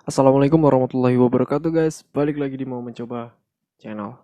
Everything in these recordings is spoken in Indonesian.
Assalamualaikum warahmatullahi wabarakatuh guys. Balik lagi di Mau Mencoba channel.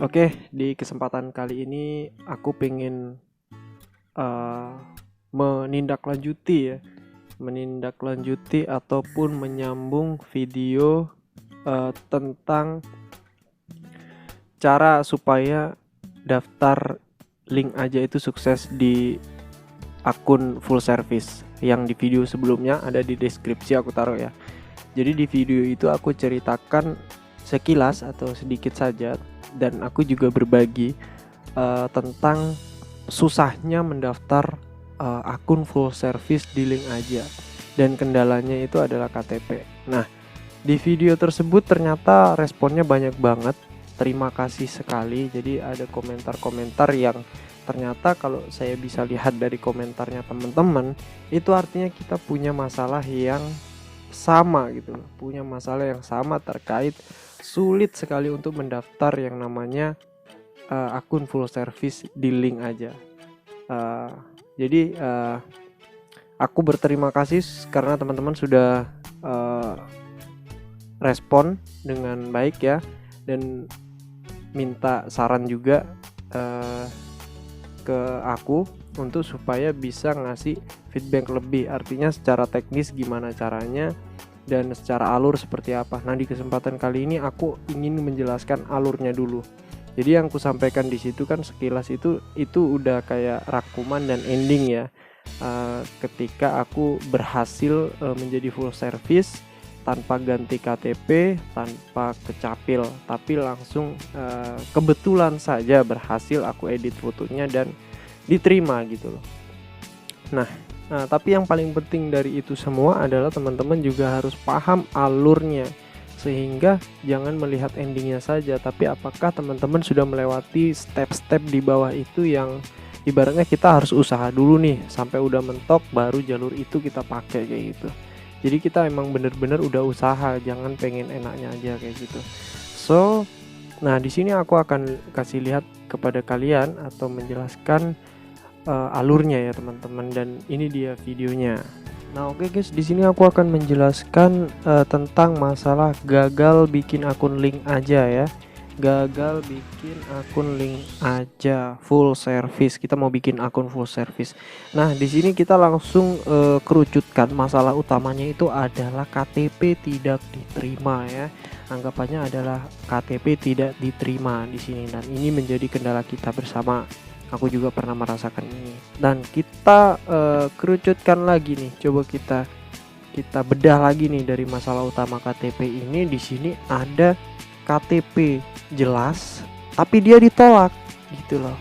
Oke, di kesempatan kali ini aku pengen uh, menindaklanjuti ataupun menyambung video tentang cara supaya daftar link aja itu sukses di akun full service. Yang di video sebelumnya ada di deskripsi aku taruh ya. Jadi di video itu aku ceritakan sekilas atau sedikit saja, dan aku juga berbagi tentang susahnya mendaftar akun full service di link aja, dan kendalanya itu adalah KTP. Nah, di video tersebut ternyata responnya banyak banget. Terima kasih sekali. Jadi ada komentar-komentar yang ternyata kalau saya bisa lihat dari komentarnya teman-teman, itu artinya kita punya masalah yang sama gitu loh. Punya masalah yang sama terkait sulit sekali untuk mendaftar yang namanya akun full service di link aja. Jadi aku berterima kasih karena teman-teman sudah respon dengan baik ya, dan minta saran juga ke aku untuk supaya bisa ngasih feedback lebih, artinya secara teknis gimana caranya dan secara alur seperti apa. Nah, di kesempatan kali ini aku ingin menjelaskan alurnya dulu. Jadi yang aku sampaikan di situ kan sekilas itu udah kayak rangkuman dan ending ya. Ketika aku berhasil menjadi full service tanpa ganti KTP, tanpa kecapil, tapi langsung kebetulan saja berhasil aku edit fotonya dan diterima gitu loh. Nah, tapi yang paling penting dari itu semua adalah teman-teman juga harus paham alurnya, sehingga jangan melihat endingnya saja, tapi apakah teman-teman sudah melewati step-step di bawah itu yang ibaratnya kita harus usaha dulu nih sampai udah mentok baru jalur itu kita pakai kayak gitu. Jadi kita emang bener-bener udah usaha, jangan pengen enaknya aja kayak gitu. So, nah di sini aku akan kasih lihat kepada kalian atau menjelaskan alurnya ya teman-teman, dan ini dia videonya. Nah oke guys, di sini aku akan menjelaskan tentang masalah gagal bikin akun link aja ya. Gagal bikin akun link aja full service. Kita mau bikin akun full service. Nah, di sini kita langsung kerucutkan masalah utamanya itu adalah KTP tidak diterima ya. Anggapannya adalah KTP tidak diterima di sini, dan ini menjadi kendala kita bersama. Aku juga pernah merasakan ini. Dan kita kerucutkan lagi nih. Coba kita bedah lagi nih dari masalah utama KTP ini. Di sini ada KTP jelas tapi dia ditolak gitu loh.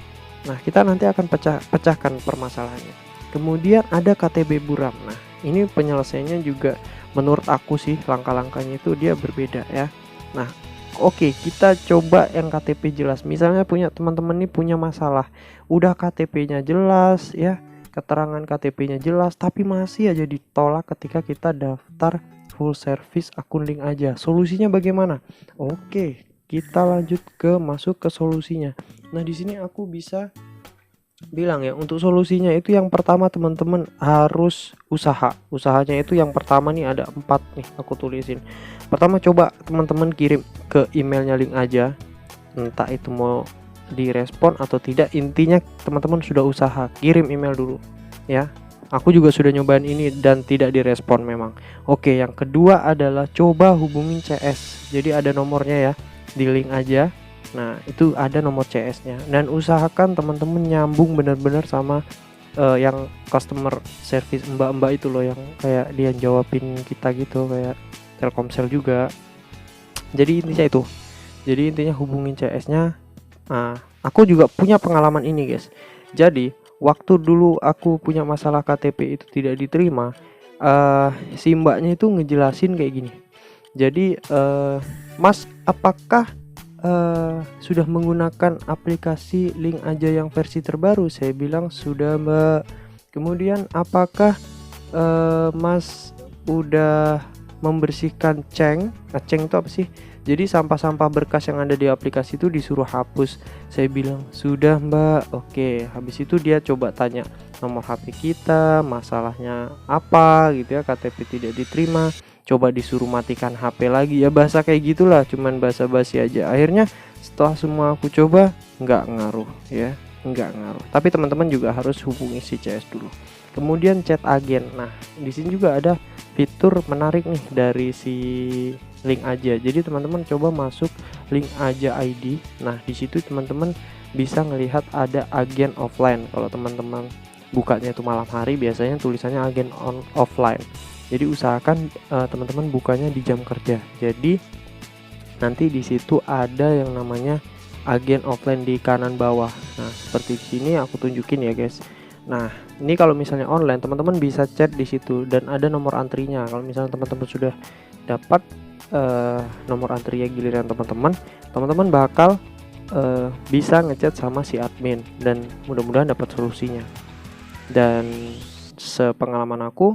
Nah, kita nanti akan pecahkan permasalahannya. Kemudian ada KTP buram. Nah, ini penyelesaiannya juga menurut aku sih langkah-langkahnya itu dia berbeda ya. Nah, oke, kita coba yang KTP jelas. Misalnya punya teman-teman nih punya masalah, udah KTP-nya jelas ya, keterangan KTP-nya jelas, tapi masih aja ditolak ketika kita daftar full service akun link aja. Solusinya bagaimana? Oke, kita lanjut masuk ke solusinya. Nah, di sini aku bisa bilang ya, untuk solusinya itu yang pertama teman-teman harus usaha. Usahanya itu yang pertama nih ada 4 nih aku tulisin. Pertama, coba teman-teman kirim ke emailnya link aja. Entah itu mau direspon atau tidak, intinya teman-teman sudah usaha, kirim email dulu ya. Aku juga sudah nyobain ini dan tidak direspon memang. Oke, yang kedua adalah coba hubungin CS. Jadi ada nomornya ya, di link aja. Nah, itu ada nomor CS-nya. Dan usahakan teman-teman nyambung benar-benar sama yang customer service mbak-mbak itu loh, yang kayak dia jawabin kita gitu, kayak Telkomsel juga. Jadi intinya itu. Jadi intinya hubungin CS-nya. Nah, aku juga punya pengalaman ini guys. Jadi waktu dulu aku punya masalah KTP itu tidak diterima, si mbaknya itu ngejelasin kayak gini. Jadi Mas, apakah sudah menggunakan aplikasi link aja yang versi terbaru? Saya bilang sudah mbak. Kemudian apakah Mas udah membersihkan ceng itu apa sih? Jadi sampah-sampah berkas yang ada di aplikasi itu disuruh hapus. Saya bilang, sudah mbak, oke. Habis itu dia coba tanya nomor HP kita, masalahnya apa gitu ya, KTP tidak diterima. Coba disuruh matikan HP lagi, ya bahasa kayak gitulah, cuman basa-basi aja. Akhirnya setelah semua aku coba, nggak ngaruh ya, nggak ngaruh. Tapi teman-teman juga harus hubungi si CS dulu. Kemudian chat agen. Nah, di sini juga ada fitur menarik nih dari si link aja. Jadi teman-teman coba masuk link aja ID. Nah, di situ teman-teman bisa ngelihat ada agen offline. Kalau teman-teman bukanya itu malam hari, biasanya tulisannya agen offline. Jadi usahakan teman-teman bukanya di jam kerja. Jadi nanti di situ ada yang namanya agen offline di kanan bawah. Nah, seperti di sini aku tunjukin ya, guys. Nah, ini kalau misalnya online, teman-teman bisa chat di situ dan ada nomor antrinya. Kalau misalnya teman-teman sudah dapat nomor antrinya giliran teman-teman bakal bisa ngechat sama si admin dan mudah-mudahan dapat solusinya. Dan sepengalaman aku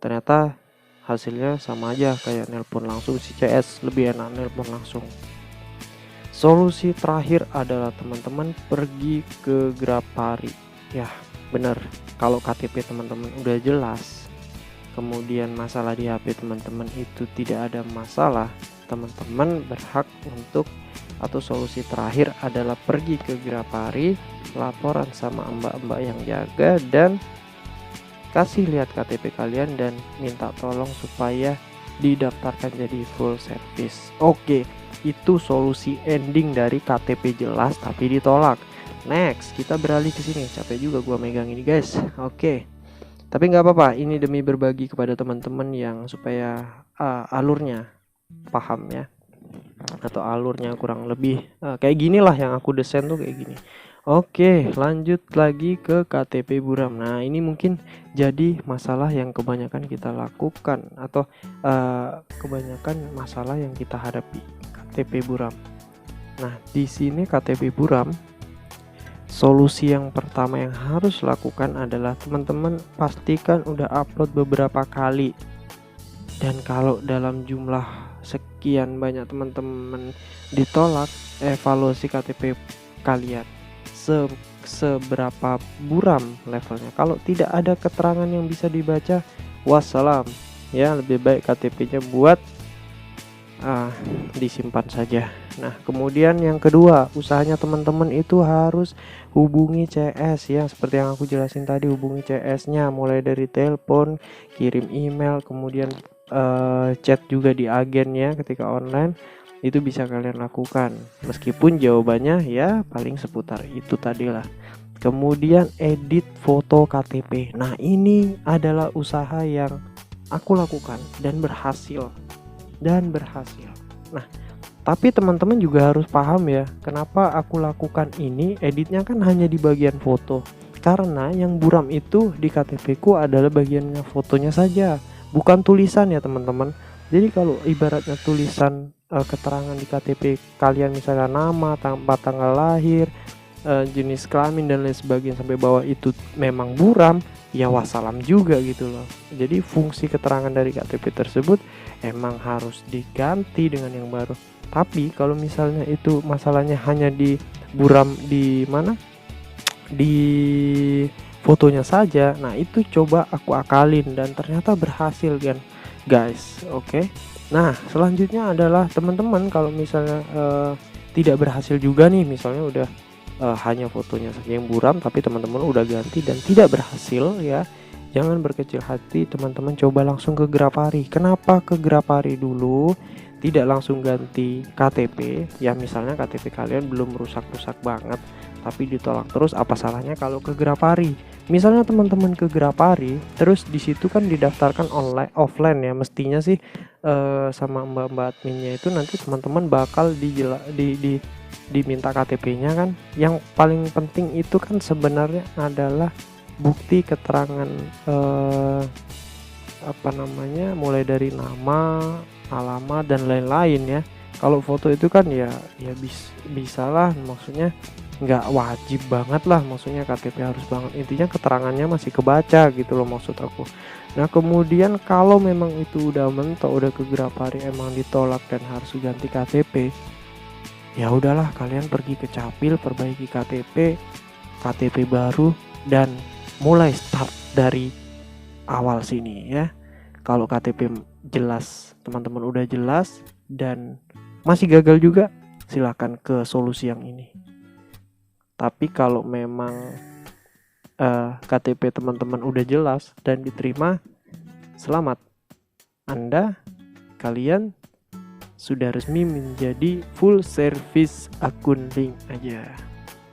ternyata hasilnya sama aja kayak nelpon langsung. Si CS lebih enak nelpon langsung. Solusi terakhir adalah teman-teman pergi ke Grapari. Ya bener, kalau KTP teman-teman udah jelas, kemudian masalah di HP teman-teman itu tidak ada masalah, teman-teman berhak untuk, atau solusi terakhir adalah pergi ke Grapari, laporan sama mbak-mbak yang jaga, dan kasih lihat KTP kalian dan minta tolong supaya didaftarkan jadi full service. Oke, itu solusi ending dari KTP jelas tapi ditolak. Next, kita beralih ke sini. Capek juga gua megang ini, guys. Oke. Tapi nggak apa-apa, ini demi berbagi kepada teman-teman yang supaya alurnya paham ya, atau alurnya kurang lebih kayak gini lah yang aku desain tuh kayak gini. Oke, lanjut lagi ke KTP buram. Nah, ini mungkin jadi masalah yang kebanyakan kita lakukan atau kebanyakan masalah yang kita hadapi, KTP buram. Nah, di sini KTP buram, solusi yang pertama yang harus lakukan adalah teman-teman pastikan udah upload beberapa kali. Dan kalau dalam jumlah sekian banyak teman-teman ditolak, evaluasi KTP kalian seberapa buram levelnya. Kalau tidak ada keterangan yang bisa dibaca, wassalam ya, lebih baik KTP-nya buat disimpan saja. Nah, kemudian yang kedua, usahanya teman-teman itu harus hubungi CS ya, seperti yang aku jelasin tadi, hubungi CS-nya mulai dari telepon, kirim email, kemudian chat juga di agennya ketika online. Itu bisa kalian lakukan meskipun jawabannya ya paling seputar itu tadi lah. Kemudian edit foto KTP. Nah, ini adalah usaha yang aku lakukan dan berhasil. Nah, tapi teman-teman juga harus paham ya, kenapa aku lakukan ini. Editnya kan hanya di bagian foto, karena yang buram itu di KTP ku adalah bagiannya fotonya saja, bukan tulisan ya teman-teman. Jadi kalau ibaratnya tulisan keterangan di KTP kalian, misalnya nama, tanggal lahir, jenis kelamin dan lain sebagainya sampai bawah itu memang buram, ya wassalam juga gitu loh. Jadi fungsi keterangan dari KTP tersebut emang harus diganti dengan yang baru. Tapi kalau misalnya itu masalahnya hanya di buram di mana, di fotonya saja, nah itu coba aku akalin dan ternyata berhasil kan guys. Oke. Nah, selanjutnya adalah teman-teman kalau misalnya tidak berhasil juga nih, misalnya udah hanya fotonya saja yang buram tapi teman-teman udah ganti dan tidak berhasil ya, jangan berkecil hati teman-teman, coba langsung ke Grapari. Kenapa ke Grapari dulu, tidak langsung ganti KTP ya? Misalnya KTP kalian belum rusak-rusak banget tapi ditolak terus, apa salahnya kalau ke Grapari? Misalnya teman-teman ke Grapari terus di situ kan didaftarkan online offline ya, mestinya sih sama mbak-mbak adminnya itu nanti teman-teman bakal diminta KTP-nya kan. Yang paling penting itu kan sebenarnya adalah bukti keterangan mulai dari nama, alamat dan lain-lain ya. Kalau foto itu kan ya bisalah, maksudnya nggak wajib banget lah, maksudnya KTP harus banget, intinya keterangannya masih kebaca gitu loh maksud aku. Nah kemudian kalau memang itu udah mentok, udah keberapa hari emang ditolak dan harus ganti KTP, ya udahlah kalian pergi ke Capil, perbaiki KTP baru, dan mulai start dari awal sini ya. Kalau KTP jelas, teman-teman udah jelas dan masih gagal juga, silakan ke solusi yang ini. Tapi kalau memang KTP teman-teman udah jelas dan diterima, selamat, kalian sudah resmi menjadi full service akun link aja.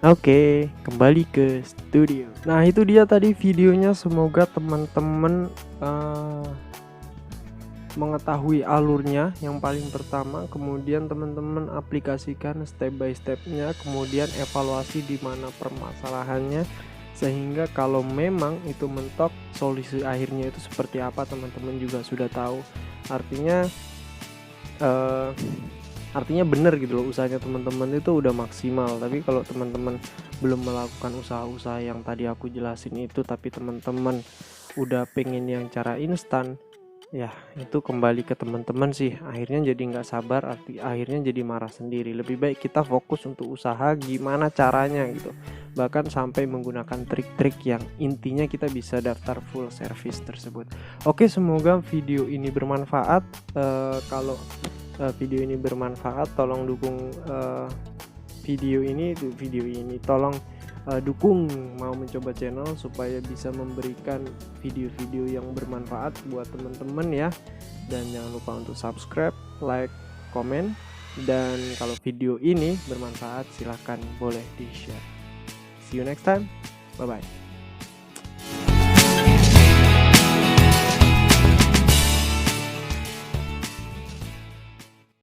Oke, kembali ke studio. Nah itu dia tadi videonya, semoga teman-teman mengetahui alurnya yang paling pertama, kemudian teman-teman aplikasikan step by stepnya, kemudian evaluasi di mana permasalahannya, sehingga kalau memang itu mentok, solusi akhirnya itu seperti apa teman-teman juga sudah tahu. Artinya bener gitu loh, usahanya teman-teman itu udah maksimal. Tapi kalau teman-teman belum melakukan usaha-usaha yang tadi aku jelasin itu, tapi teman-teman udah pengen yang cara instan, ya itu kembali ke teman-teman sih, akhirnya jadi nggak sabar, akhirnya jadi marah sendiri. Lebih baik kita fokus untuk usaha gimana caranya gitu, bahkan sampai menggunakan trik-trik yang intinya kita bisa daftar full service tersebut. Oke, semoga video ini bermanfaat. Kalau video ini bermanfaat, tolong dukung video ini, tolong dukung mau mencoba channel supaya bisa memberikan video-video yang bermanfaat buat teman-teman ya. Dan jangan lupa untuk subscribe, like, komen, dan kalau video ini bermanfaat silahkan boleh di share. See you next time, bye bye.